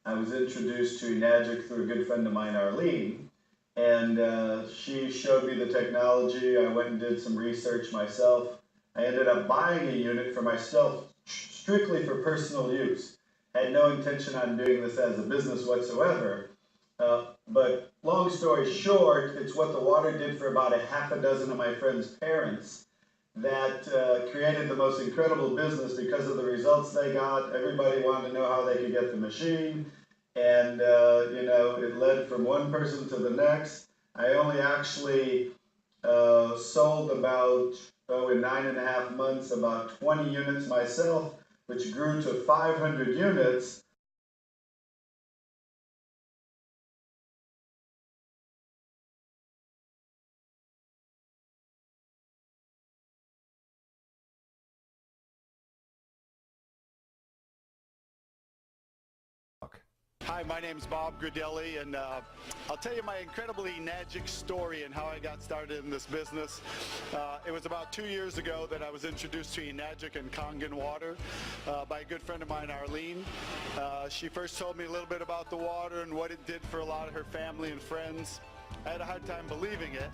I was introduced to Enagic through a good friend of mine, Arlene, and she showed me the technology. I went and did some research myself. I ended up buying a unit for myself strictly for personal use. Had no intention on doing this as a business whatsoever. But long story short, it's what the water did for about a half a dozen of my friends' parents that created the most incredible business because of the results they got. Everybody wanted to know how they could get the machine, and you know, it led from one person to the next. I only actually sold about, in 9.5 months, about 20 units myself, which grew to 500 units. Hi, my name is Bob Gridelli, and I'll tell you my incredibly Enagic story and how I got started in this business. It was about 2 years ago that I was introduced to Enagic and Kangen water by a good friend of mine, Arlene. She first told me a little bit about the water and what it did for a lot of her family and friends. I had a hard time believing it,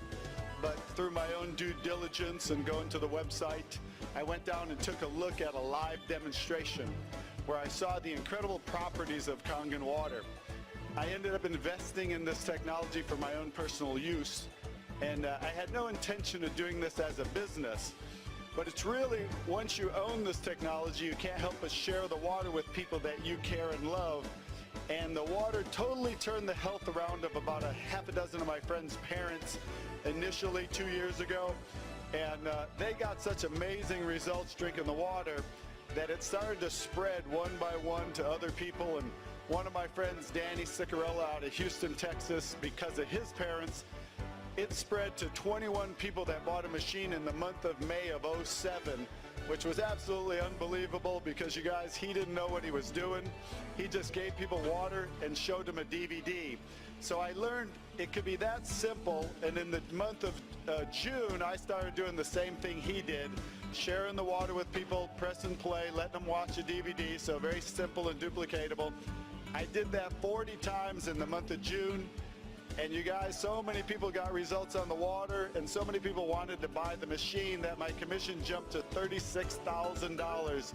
but through my own due diligence and going to the website, I went down and took a look at a live demonstration where I saw the incredible properties of Kangen water. I ended up investing in this technology for my own personal use, and I had no intention of doing this as a business, but it's really, once you own this technology, you can't help but share the water with people that you care and love. And the water totally turned the health around of about a half a dozen of my friends' parents initially 2 years ago, and they got such amazing results drinking the water that it started to spread one by one to other people. And one of my friends, Danny Sicarella out of Houston, Texas, because of his parents, it spread to 21 people that bought a machine in the month of May of '07, which was absolutely unbelievable because, you guys, he didn't know what he was doing. He just gave people water and showed them a DVD. So I learned it could be that simple, and in the month of June, I started doing the same thing he did, sharing the water with people, press and play, letting them watch a DVD, so very simple and duplicatable. I did that 40 times in the month of June, and you guys, so many people got results on the water, and so many people wanted to buy the machine that my commission jumped to $36,000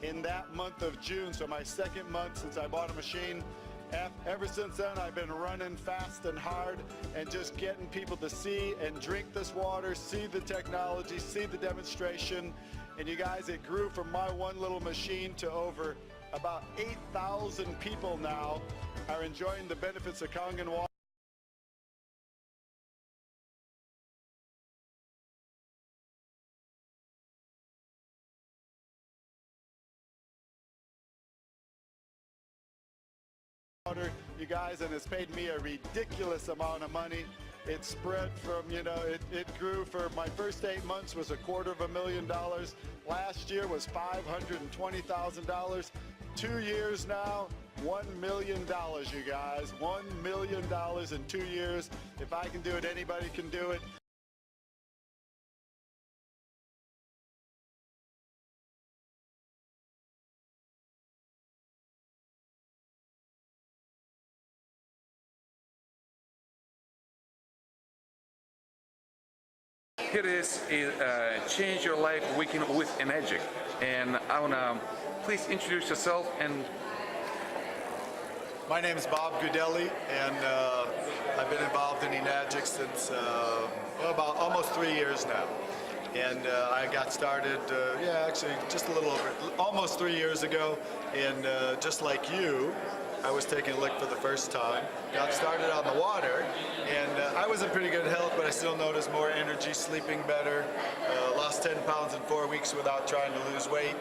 in that month of June, so my second month since I bought a machine. Ever since then, I've been running fast and hard and just getting people to see and drink this water, see the technology, see the demonstration. And you guys, it grew from my one little machine to over about 8,000 people now are enjoying the benefits of Kangen water. You guys, and it's paid me a ridiculous amount of money. It spread from, you know, it grew for my first 8 months was $250,000. Last year was $520,000. 2 years now, $1 million, you guys. $1 million in 2 years. If I can do it, anybody can do it. Here is Change Your Life Weekend with Enagic, and I wanna please introduce yourself. And my name is Bob Gridelli, and I've been involved in Enagic since about almost 3 years now. And I got started, actually just a little over, almost 3 years ago. And just like you, I was taking a lick for the first time. Got started on the water, and I was in pretty good health, but I still noticed more energy, sleeping better. Lost 10 pounds in 4 weeks without trying to lose weight.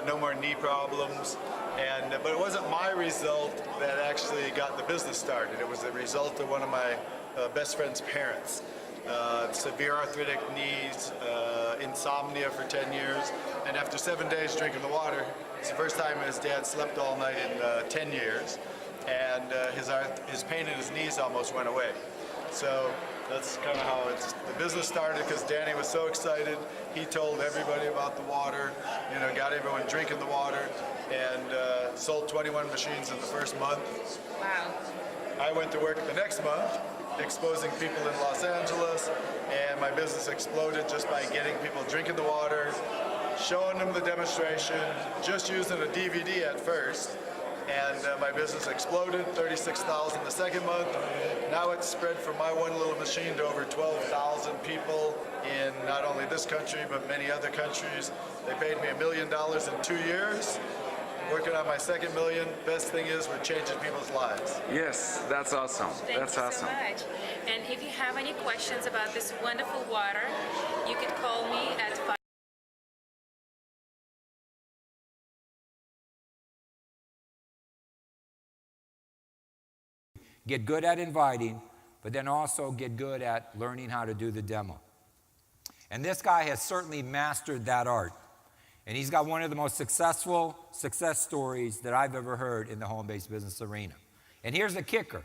No more knee problems. But it wasn't my result that actually got the business started. It was the result of one of my best friend's parents. Severe arthritic knees, insomnia for 10 years, and after 7 days drinking the water, it's the first time his dad slept all night in 10 years, and his pain in his knees almost went away. So that's kind of how the business started, because Danny was so excited. He told everybody about the water, you know, got everyone drinking the water, and sold 21 machines in the first month. Wow. I went to work the next month, exposing people in Los Angeles, and my business exploded just by getting people drinking the water, showing them the demonstration, just using a DVD at first. And my business exploded, 36,000 the second month. Now it's spread from my one little machine to over 12,000 people in not only this country, but many other countries. They paid me $1 million in 2 years. Working on my second million. Best thing is we're changing people's lives. Yes, that's awesome. That's awesome. Thank you so much. And if you have any questions about this wonderful water, you can call me at 5. Get good at inviting, but then also get good at learning how to do the demo. And this guy has certainly mastered that art. And he's got one of the most successful success stories that I've ever heard in the home-based business arena. And here's the kicker.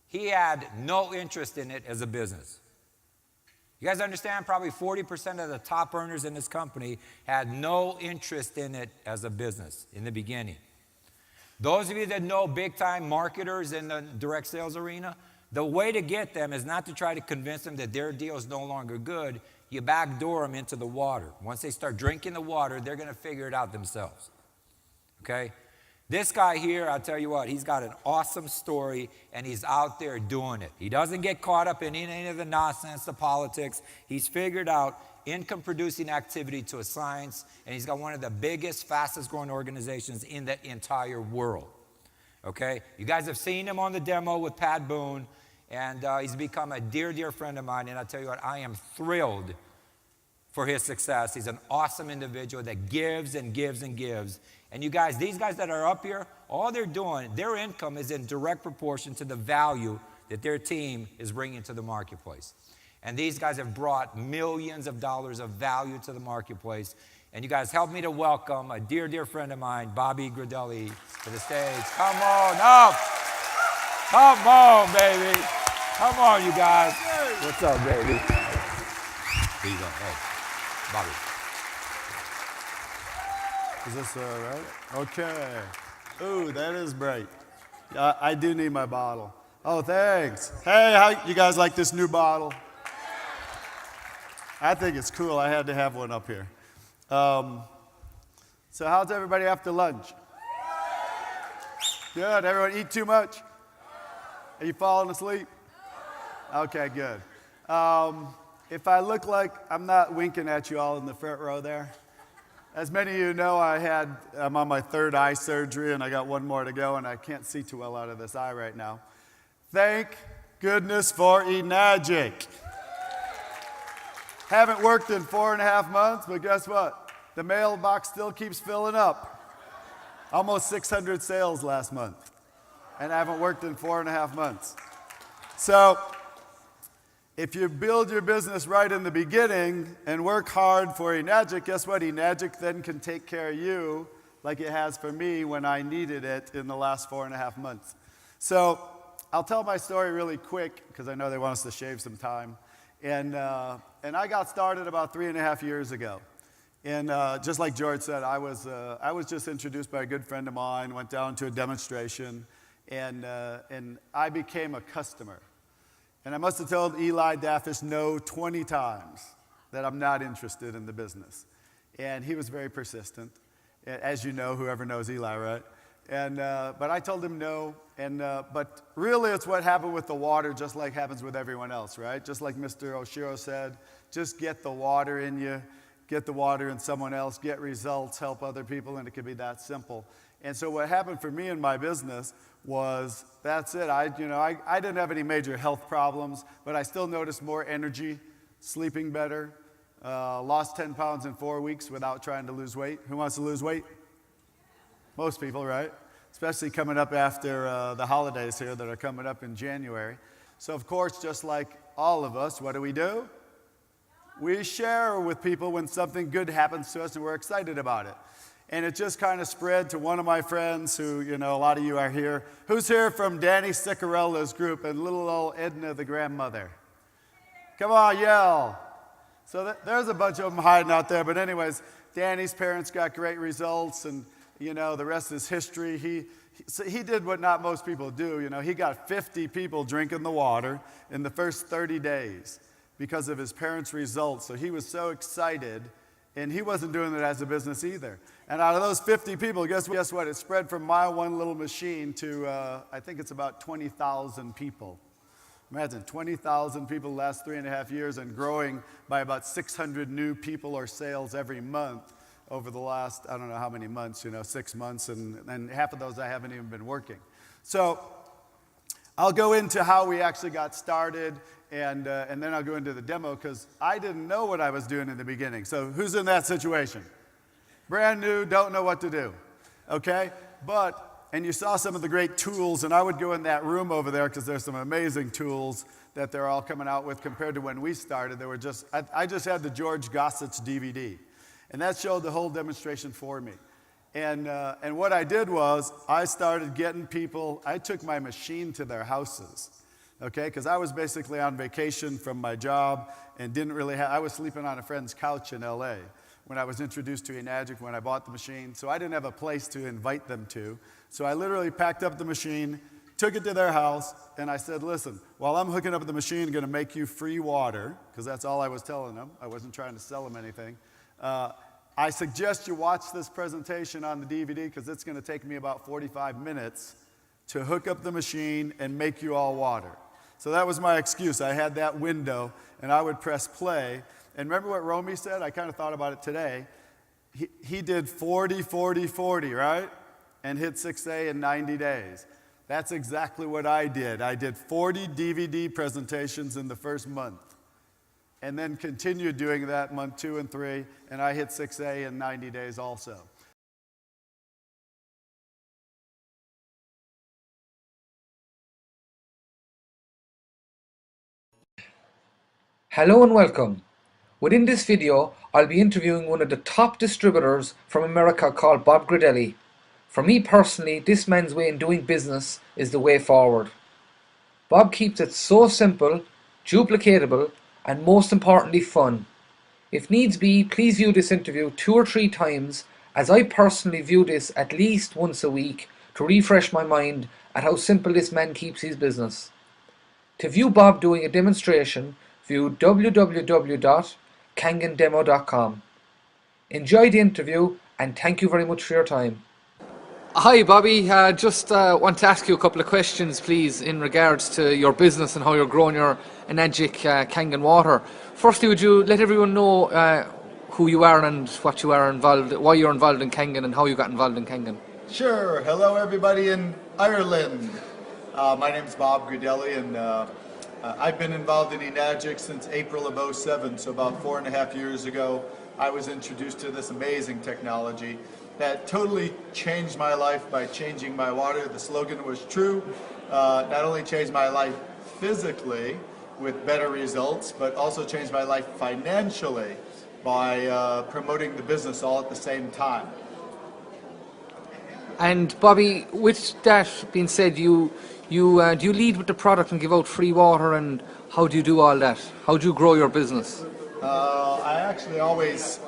He had no interest in it as a business. You guys understand? Probably 40% of the top earners in this company had no interest in it as a business in the beginning. Those of you that know big-time marketers in the direct sales arena, the way to get them is not to try to convince them that their deal is no longer good. You backdoor them into the water. Once they start drinking the water, they're going to figure it out themselves. Okay? This guy here, I'll tell you what, he's got an awesome story, and he's out there doing it. He doesn't get caught up in any of the nonsense, the politics. He's figured out income-producing activity to a science, and he's got one of the biggest, fastest-growing organizations in the entire world. Okay? You guys have seen him on the demo with Pat Boone, and he's become a dear, dear friend of mine, and I'll tell you what, I am thrilled for his success. He's an awesome individual that gives and gives and gives. And you guys, these guys that are up here, all they're doing, their income is in direct proportion to the value that their team is bringing to the marketplace. And these guys have brought millions of dollars of value to the marketplace. And you guys help me to welcome a dear, dear friend of mine, Bobby Gridelli, to the stage. Come on up. Come on, baby. Come on, you guys. What's up, baby? Here you go. Hey, Bobby. Is this right? Okay. Ooh, that is bright. I do need my bottle. Oh, thanks. Hey, how you guys like this new bottle? I think it's cool. I had to have one up here. So how's everybody after lunch? Good. Everyone eat too much? Are you falling asleep? Okay, good. If I look like I'm not winking at you all in the front row there, as many of you know, I'm on my third eye surgery, and I got one more to go, and I can't see too well out of this eye right now. Thank goodness for eNagic. Haven't worked in 4.5 months, but guess what? The mailbox still keeps filling up. Almost 600 sales last month, and I haven't worked in 4.5 months. So if you build your business right in the beginning and work hard for eNagic, guess what? eNagic then can take care of you like it has for me when I needed it in the last 4.5 months. So I'll tell my story really quick because I know they want us to shave some time. And I got started about 3.5 years ago. And just like George said, I was just introduced by a good friend of mine, went down to a demonstration, and I became a customer. And I must have told Eli Daffish no 20 times that I'm not interested in the business. And he was very persistent. As you know, whoever knows Eli, right? But I told him no. But really it's what happened with the water, just like happens with everyone else, right? Just like Mr. Oshiro said, just get the water in you, get the water in someone else, get results, help other people, and it could be that simple. And so what happened for me in my business was, that's it. I didn't have any major health problems, but I still noticed more energy, sleeping better, lost 10 pounds in 4 weeks without trying to lose weight. Who wants to lose weight? Most people, right? Especially coming up after the holidays here that are coming up in January. So of course, just like all of us, what do? We share with people when something good happens to us and we're excited about it. And it just kind of spread to one of my friends who, a lot of you are here. Who's here from Danny Sicarella's group and little old Edna, the grandmother? Come on, yell. So there's a bunch of them hiding out there. But anyways, Danny's parents got great results. And you know, the rest is history. So he did what not most people do. You know, he got 50 people drinking the water in the first 30 days because of his parents' results. So he was so excited, and he wasn't doing it as a business either. And out of those 50 people, guess what? It spread from my one little machine to, I think it's about 20,000 people. Imagine 20,000 people the last 3.5 years and growing by about 600 new people or sales every month over the last, I don't know how many months, 6 months, and half of those I haven't even been working. So I'll go into how we actually got started, and then I'll go into the demo, because I didn't know what I was doing in the beginning. So who's in that situation? Brand new, don't know what to do, okay? And you saw some of the great tools, and I would go in that room over there because there's some amazing tools that they're all coming out with compared to when we started. They were I just had the George Gossett DVD, and that showed the whole demonstration for me. And what I did was I started getting people, I took my machine to their houses, okay? Because I was basically on vacation from my job and didn't really I was sleeping on a friend's couch in LA when I was introduced to Enagic when I bought the machine, so I didn't have a place to invite them to. So I literally packed up the machine, took it to their house, and I said, listen, while I'm hooking up the machine, I'm going to make you free water, because that's all I was telling them. I wasn't trying to sell them anything. I suggest you watch this presentation on the DVD, because it's going to take me about 45 minutes to hook up the machine and make you all water. So that was my excuse. I had that window, and I would press play. And remember what Romy said? I kind of thought about it today. He did 40, 40, 40, right? And hit 6A in 90 days. That's exactly what I did. I did 40 DVD presentations in the first month, and then continued doing that month 2 and 3, and I hit 6A in 90 days also. Hello and welcome. Within this video, I'll be interviewing one of the top distributors from America called Bob Gridelli. For me personally, this man's way in doing business is the way forward. Bob keeps it so simple, duplicatable, and most importantly fun. If needs be, please view this interview 2 or 3 times, as I personally view this at least once a week to refresh my mind at how simple this man keeps his business. To view Bob doing a demonstration, view www.kangandemo.com. Enjoy the interview, and thank you very much for your time. Hi Bobby, just want to ask you a couple of questions please in regards to your business and how you're growing your Enagic Kangen water. Firstly, would you let everyone know who you are and what you are involved, why you're involved in Kangen and how you got involved in Kangen? Sure. Hello everybody in Ireland. My name is Bob Gridelli, and I've been involved in Enagic since April of '07, so about 4.5 years ago I was introduced to this amazing technology that totally changed my life by changing my water. The slogan was true. Not only changed my life physically with better results, but also changed my life financially by promoting the business all at the same time. And Bobby, with that being said, do you lead with the product and give out free water, and how do you do all that? How do you grow your business? I actually always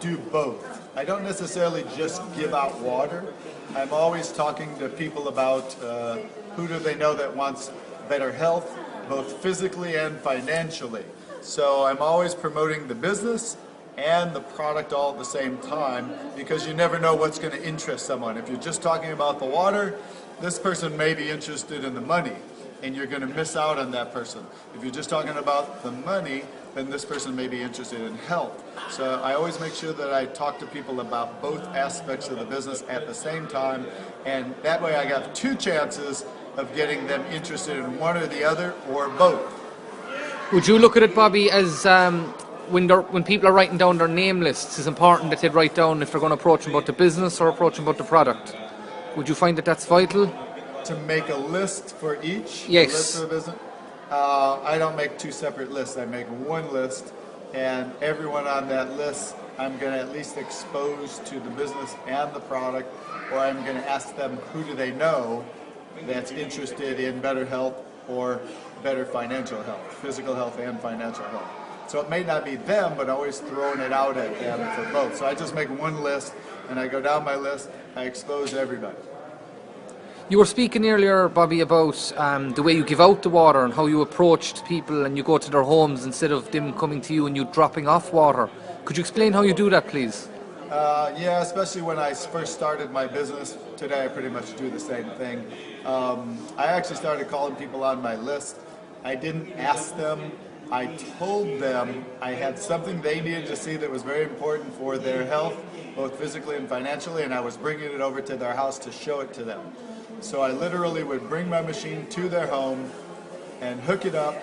do both. I don't necessarily just give out water. I'm always talking to people about who do they know that wants better health, both physically and financially. So I'm always promoting the business and the product all at the same time, because you never know what's going to interest someone. If you're just talking about the water, this person may be interested in the money, and you're going to miss out on that person. If you're just talking about the money, then this person may be interested in health. So I always make sure that I talk to people about both aspects of the business at the same time, and that way I got 2 chances of getting them interested in one or the other, or both. Would you look at it, Bobby, as when people are writing down their name lists, it's important that they write down if they're going to approach them about the business or approach them about the product? Would you find that that's vital? To make a list for each? Yes. A list for the business? I don't make 2 separate lists. I make 1 list, and everyone on that list I'm going to at least expose to the business and the product, or I'm going to ask them who do they know that's interested in better health or better financial health, physical health and financial health. So it may not be them, but always throwing it out at them for both. So I just make one list, and I go down my list, I expose everybody. You were speaking earlier, Bobby, about the way you give out the water and how you approached people and you go to their homes instead of them coming to you and you dropping off water. Could you explain how you do that, please? Yeah, especially when I first started my business. Today I pretty much do the same thing. I actually started calling people on my list. I didn't ask them. I told them I had something they needed to see that was very important for their health, both physically and financially, and I was bringing it over to their house to show it to them. So I literally would bring my machine to their home and hook it up,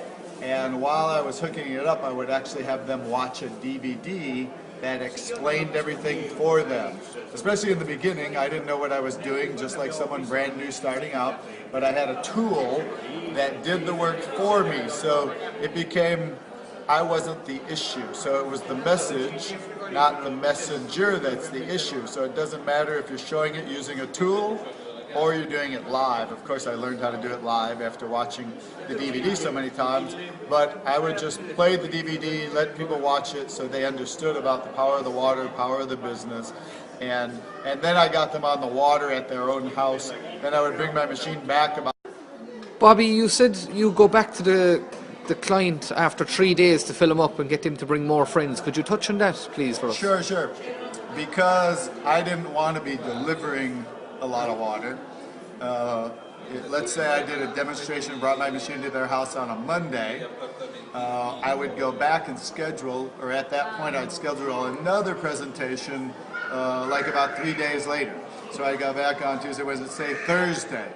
and while I was hooking it up, I would actually have them watch a DVD that explained everything for them. Especially in the beginning, I didn't know what I was doing, just like someone brand new starting out, but I had a tool that did the work for me, so it became, I wasn't the issue. So it was the message, not the messenger, that's the issue. So it doesn't matter if you're showing it using a tool or you're doing it live. Of course, I learned how to do it live after watching the DVD so many times, but I would just play the DVD, let people watch it so they understood about the power of the water, the power of the business, and then I got them on the water at their own house. Then I would bring my machine back about... Bobby, you said you go back to the client after 3 days to fill them up and get them to bring more friends. Could you touch on that, please, for us? Sure. Because I didn't want to be delivering a lot of water. Let's say I did a demonstration and brought my machine to their house on a Monday. I would go back and schedule, or at that point I'd schedule another presentation like about 3 days later. So I go back on Tuesday, Wednesday, say Thursday.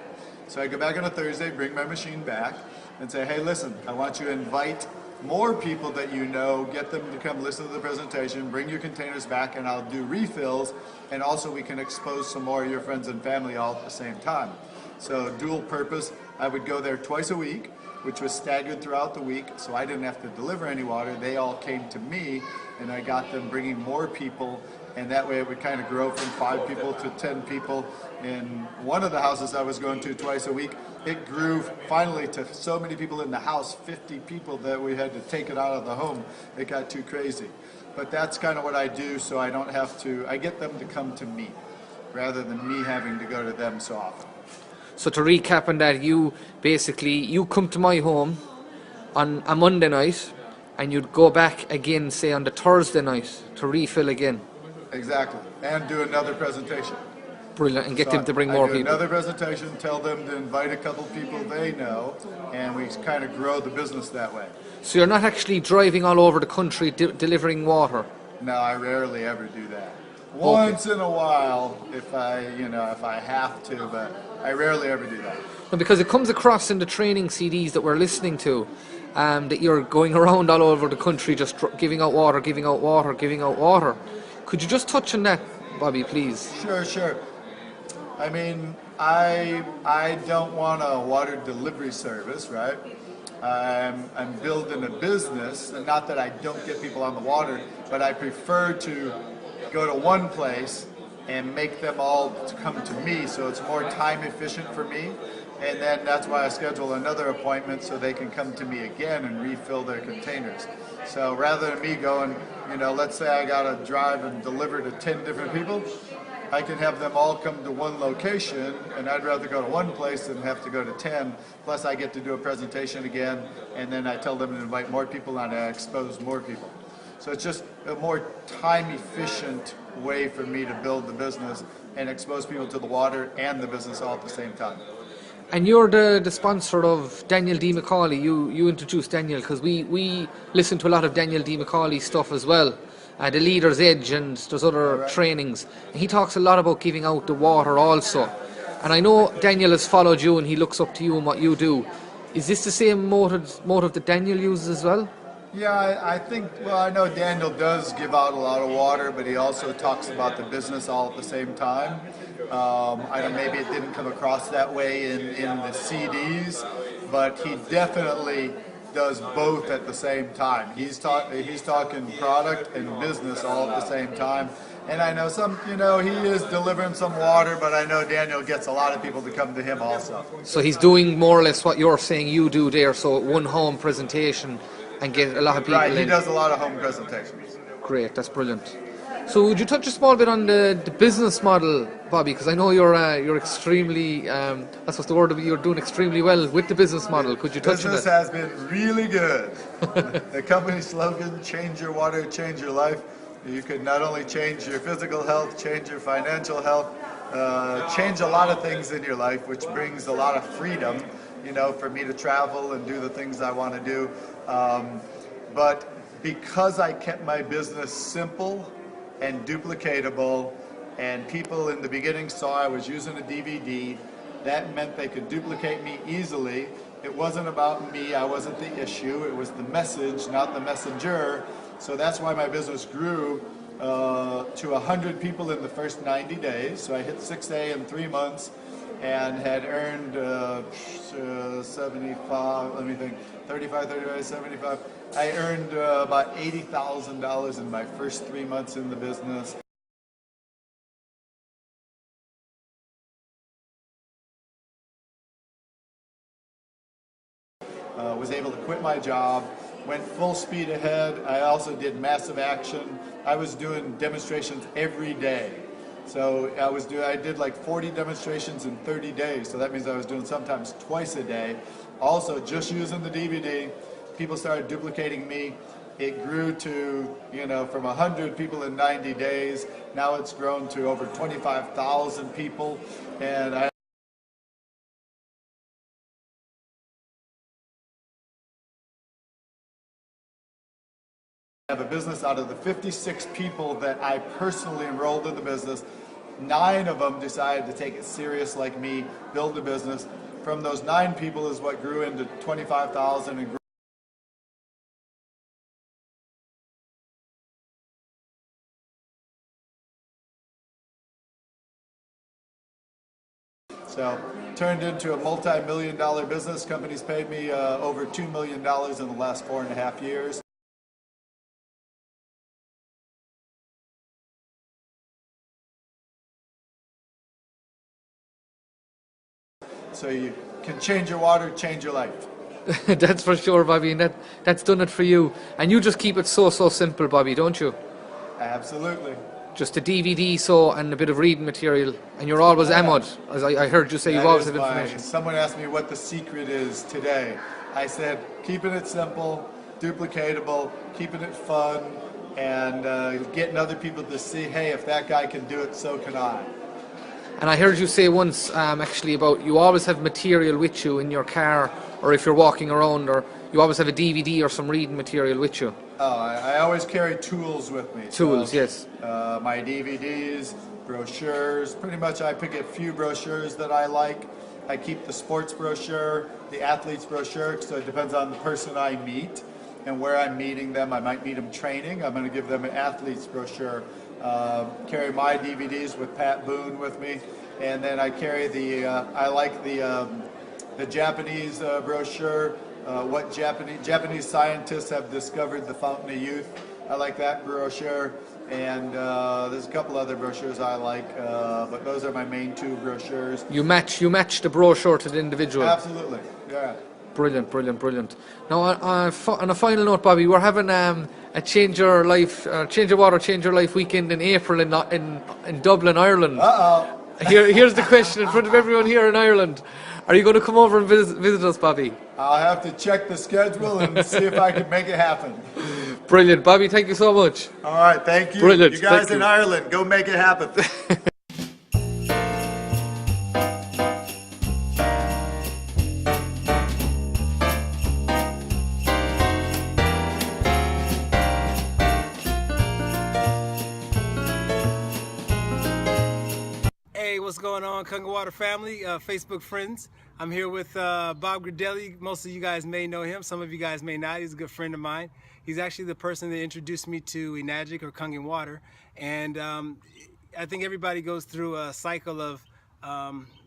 So I go back on a Thursday, bring my machine back, and say, hey, listen, I want you to invite more people that you know, get them to come listen to the presentation, bring your containers back, and I'll do refills, and also we can expose some more of your friends and family all at the same time. So dual purpose, I would go there twice a week, which was staggered throughout the week, so I didn't have to deliver any water. They all came to me, and I got them bringing more people, and that way it would kind of grow from 5 people to 10 people. In one of the houses I was going to twice a week, it grew finally to so many people in the house, 50 people, that we had to take it out of the home. It got too crazy. But that's kind of what I do, so I don't have to, I get them to come to me, rather than me having to go to them so often. So to recap on that, you come to my home on a Monday night, and you'd go back again, say on the Thursday night, to refill again. Exactly, and do another presentation. Brilliant, and get them to bring more people. Another presentation, tell them to invite a couple people they know, and we kind of grow the business that way. So you're not actually driving all over the country delivering water? No, I rarely ever do that. Once in a while, if I have to, but I rarely ever do that. No, because it comes across in the training CDs that we're listening to, that you're going around all over the country just giving out water. Could you just touch on that, Bobby, please? Sure. I mean, I don't want a water delivery service, right? I'm building a business, and not that I don't get people on the water, but I prefer to go to one place and make them all come to me, so it's more time efficient for me. And then that's why I schedule another appointment so they can come to me again and refill their containers. So rather than me going, let's say I got to drive and deliver to 10 different people, I can have them all come to one location, and I'd rather go to one place than have to go to 10. Plus I get to do a presentation again, and then I tell them to invite more people and I expose more people. So it's just a more time efficient way for me to build the business and expose people to the water and the business all at the same time. And you're the sponsor of Daniel D. McCauley. You introduced Daniel, because we listen to a lot of Daniel D. McCauley stuff as well. The Leader's Edge, and there's other trainings. And he talks a lot about giving out the water also. And I know Daniel has followed you and he looks up to you and what you do. Is this the same motive that Daniel uses as well? Yeah, I think, I know Daniel does give out a lot of water, but he also talks about the business all at the same time. I don't, maybe it didn't come across that way in the CDs, but he definitely does both at the same time. He's talking product and business all at the same time. And I know he is delivering some water, but I know Daniel gets a lot of people to come to him also. So he's doing more or less what you're saying you do there, so one home presentation, and get a lot of people Right, he in. does a lot of home presentations. Great, that's brilliant. So would you touch a small bit on the business model, Bobby? Because I know you're extremely, that's what's the word of it, you're doing extremely well with the business model. Could you touch on Business that? has been really good. The company slogan, change your water, change your life. You could not only change your physical health, change your financial health, change a lot of things in your life, which brings a lot of freedom, you know, for me to travel and do the things I want to do. But because I kept my business simple and duplicatable, and people in the beginning saw I was using a DVD, that meant they could duplicate me easily. It wasn't about me, I wasn't the issue, it was the message, not the messenger. So that's why my business grew to 100 people in the first 90 days. So I hit 6A in 3 months and had earned 75, let me think, 35, 75. I earned about $80,000 in my first 3 months in the business. Was able to quit my job, went full speed ahead. I also did massive action. I was doing demonstrations every day. So I did like 40 demonstrations in 30 days. So that means I was doing sometimes twice a day. Also, just using the DVD, people started duplicating me. It grew to, you know, from 100 people in 90 days. Now it's grown to over 25,000 people. And I have a business. Out of the 56 people that I personally enrolled in the business, 9 of them decided to take it serious like me, build a business. From those 9 people is what grew into 25,000 and grew. So turned into a multi-million-dollar business. Companies paid me over $2 million in the last 4.5 years. So you can change your water, change your life. That's for sure, Bobby, and that's done it for you. And you just keep it so simple, Bobby, don't you? Absolutely. Just a DVD, and a bit of reading material, and you're always amod. As I heard you say, you always have information. Someone asked me what the secret is today. I said, keeping it simple, duplicatable, keeping it fun, and getting other people to see, hey, if that guy can do it, so can I. And I heard you say once, actually, about you always have material with you in your car, or if you're walking around, or you always have a DVD or some reading material with you. Oh, I always carry tools with me. Tools, so, yes. My DVDs, brochures. Pretty much I pick a few brochures that I like. I keep the sports brochure, the athlete's brochure, so it depends on the person I meet and where I'm meeting them. I might meet them training. I'm going to give them an athlete's brochure. Carry my DVDs with Pat Boone with me, and then I carry I like the Japanese brochure. What Japanese scientists have discovered the fountain of youth. I like that brochure, and there's a couple other brochures I like, but those are my main 2 brochures. You match the brochure to the individual. Absolutely, yeah. Brilliant, brilliant, brilliant. Now, on a final note, Bobby, we're having a Change Your Life, Change Your Water, Change Your Life weekend in April in Dublin, Ireland. Uh-oh. Here's the question in front of everyone here in Ireland. Are you going to come over and visit us, Bobby? I'll have to check the schedule and see if I can make it happen. Brilliant. Bobby, thank you so much. All right, thank you. Brilliant. You guys in Ireland, go make it happen. Hey, what's going on, Kangen Water family, Facebook friends? I'm here with Bob Gridelli. Most of you guys may know him, some of you guys may not. He's a good friend of mine. He's actually the person that introduced me to Enagic or Kangen Water. And I think everybody goes through a cycle of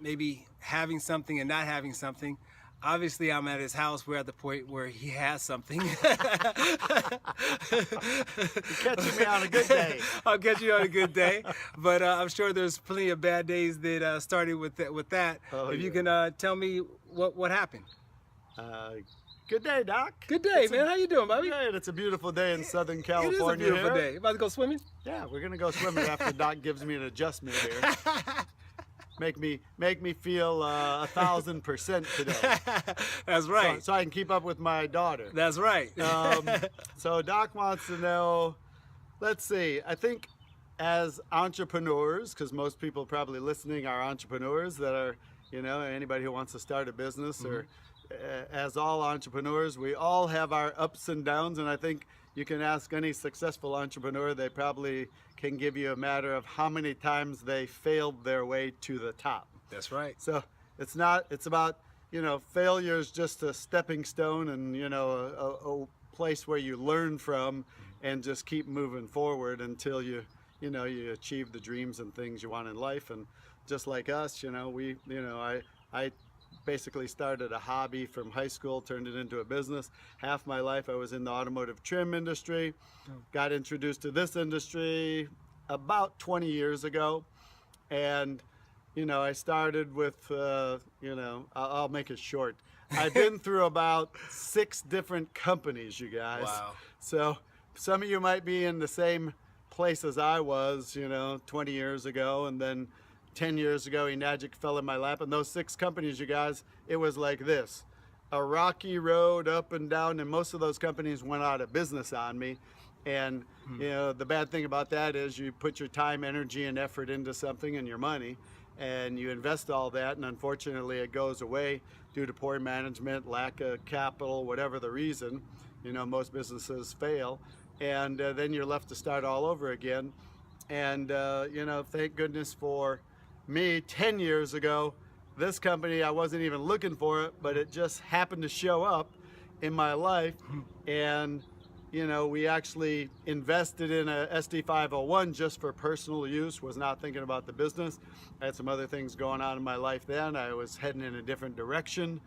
maybe having something and not having something. Obviously, I'm at his house. We're at the point where he has something. Catching me on a good day. I'll catch you on a good day. But I'm sure there's plenty of bad days that started with that. Oh, if you yeah. can tell me what happened. Good day, Doc. Good day, man. How you doing, Bobby? Great. It's a beautiful day in Southern It California. is a beautiful here. day. You about to go swimming? Yeah, we're gonna go swimming after Doc gives me an adjustment here. Make me feel 1,000% today. That's right. So I can keep up with my daughter. That's right. So Doc wants to know. Let's see. I think as entrepreneurs, because most people probably listening are entrepreneurs that are, anybody who wants to start a business or as all entrepreneurs, we all have our ups and downs, and I think you can ask any successful entrepreneur, they probably can give you a matter of how many times they failed their way to the top. That's right. So it's about, failure is just a stepping stone and, a place where you learn from and just keep moving forward until you achieve the dreams and things you want in life. And just like us, I basically started a hobby from high school, turned it into a business. Half my life I was in the automotive trim industry. Got introduced to this industry about 20 years ago. And, I started with, I'll make it short. I've been through about 6 different companies, you guys. Wow. So some of you might be in the same place as I was, 20 years ago, and then 10 years ago, Enagic fell in my lap, and those 6 companies, you guys, it was like this. A rocky road up and down, and most of those companies went out of business on me. And, the bad thing about that is you put your time, energy, and effort into something and your money, and you invest all that, and unfortunately it goes away due to poor management, lack of capital, whatever the reason. Most businesses fail, and then you're left to start all over again. And, thank goodness for me, 10 years ago, this company, I wasn't even looking for it, but it just happened to show up in my life. And, we actually invested in a SD501 just for personal use, was not thinking about the business. I had some other things going on in my life then. I was heading in a different direction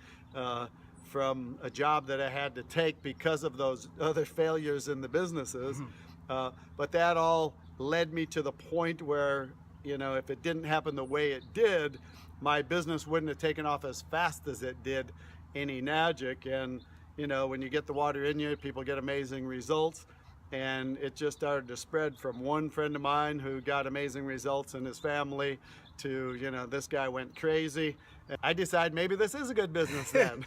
from a job that I had to take because of those other failures in the businesses. But that all led me to the point where, if it didn't happen the way it did, my business wouldn't have taken off as fast as it did in Enagic. And, when you get the water in you, people get amazing results. And it just started to spread from one friend of mine who got amazing results in his family to, this guy went crazy. And I decided maybe this is a good business then.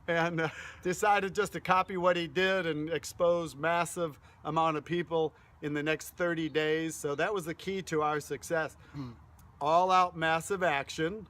And decided just to copy what he did and expose massive amount of people in the next 30 days. So that was the key to our success. All out massive action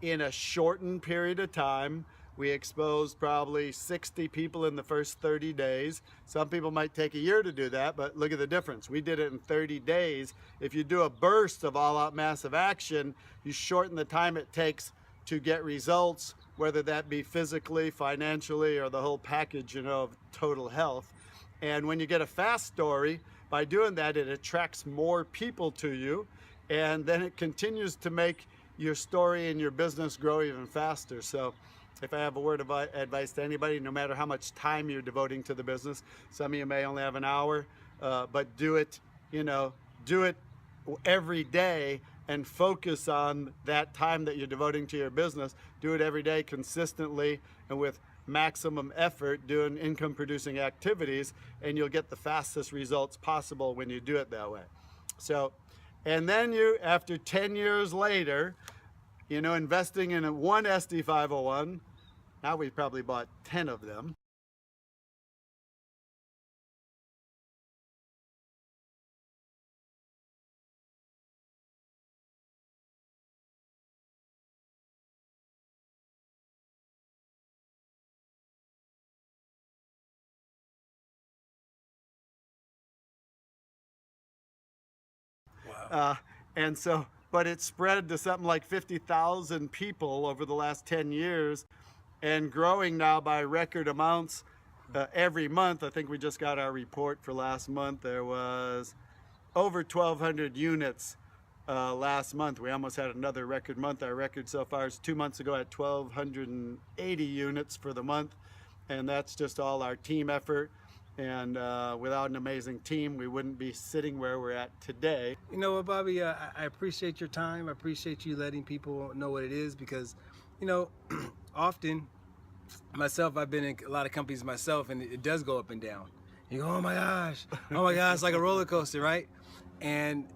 in a shortened period of time. We exposed probably 60 people in the first 30 days. Some people might take a year to do that, but look at the difference. We did it in 30 days. If you do a burst of all out massive action, you shorten the time it takes to get results, whether that be physically, financially, or the whole package, of total health. And when you get a fast story, by doing that, it attracts more people to you, and then it continues to make your story and your business grow even faster. So if I have a word of advice to anybody, no matter how much time you're devoting to the business, some of you may only have an hour, but do it every day and focus on that time that you're devoting to your business. Do it every day consistently and with maximum effort doing income producing activities, and you'll get the fastest results possible when you do it that way. So, and then you, after 10 years later, investing in one SD501, now we've probably bought 10 of them. Wow. And so, but it spread to something like 50,000 people over the last 10 years and growing now by record amounts every month. I think we just got our report for last month. There was over 1,200 units last month. We almost had another record month. Our record so far is 2 months ago at 1,280 units for the month. And that's just all our team effort. And without an amazing team, we wouldn't be sitting where we're at today. You know what, Bobby? I appreciate your time. I appreciate you letting people know what it is, because you know, often myself, I've been in a lot of companies myself, and it does go up and down. You go, oh my gosh, it's like a roller coaster, right? And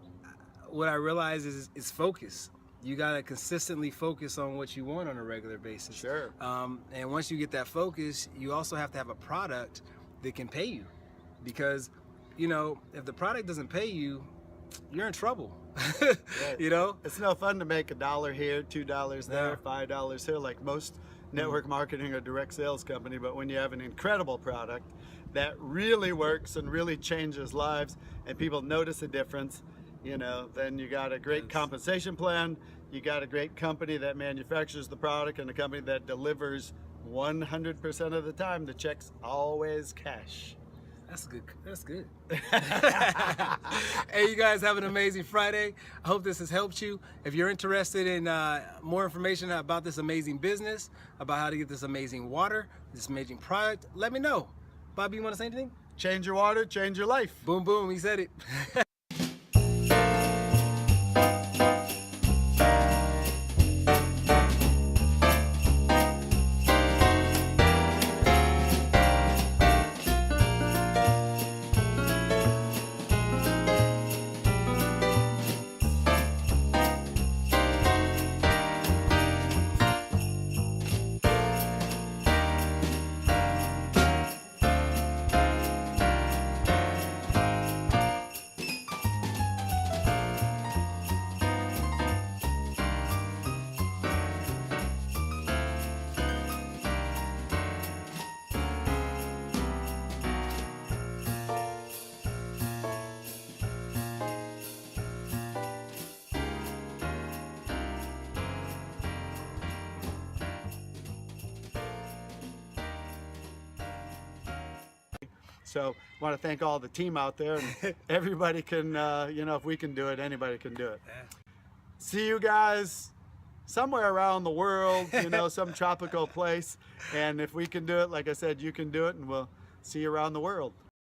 what I realize is it's focus. You gotta consistently focus on what you want on a regular basis. Sure. And once you get that focus, you also have to have a product that can pay you, because, you know, if the product doesn't pay you, you're in trouble. Right. You know, It's no fun to make $1 here, $2 there, $5 here, like most network marketing or direct sales company. But when you have an incredible product that really works and really changes lives, and people notice a difference, you know, then you got a great compensation plan. You got a great company that manufactures the product, and a company that delivers 100% of the time. The check's always cash. That's good. That's good. Hey, you guys have an amazing Friday. I hope this has helped you. If you're interested in more information about this amazing business, about how to get this amazing water, this amazing product, let me know. Bobby, you want to say anything? Change your water, change your life. Boom, boom. He said it. So I want to thank all the team out there, and everybody can, you know, if we can do it, anybody can do it. See you guys somewhere around the world, you know, some tropical place. And if we can do it, like I said, you can do it, and we'll see you around the world.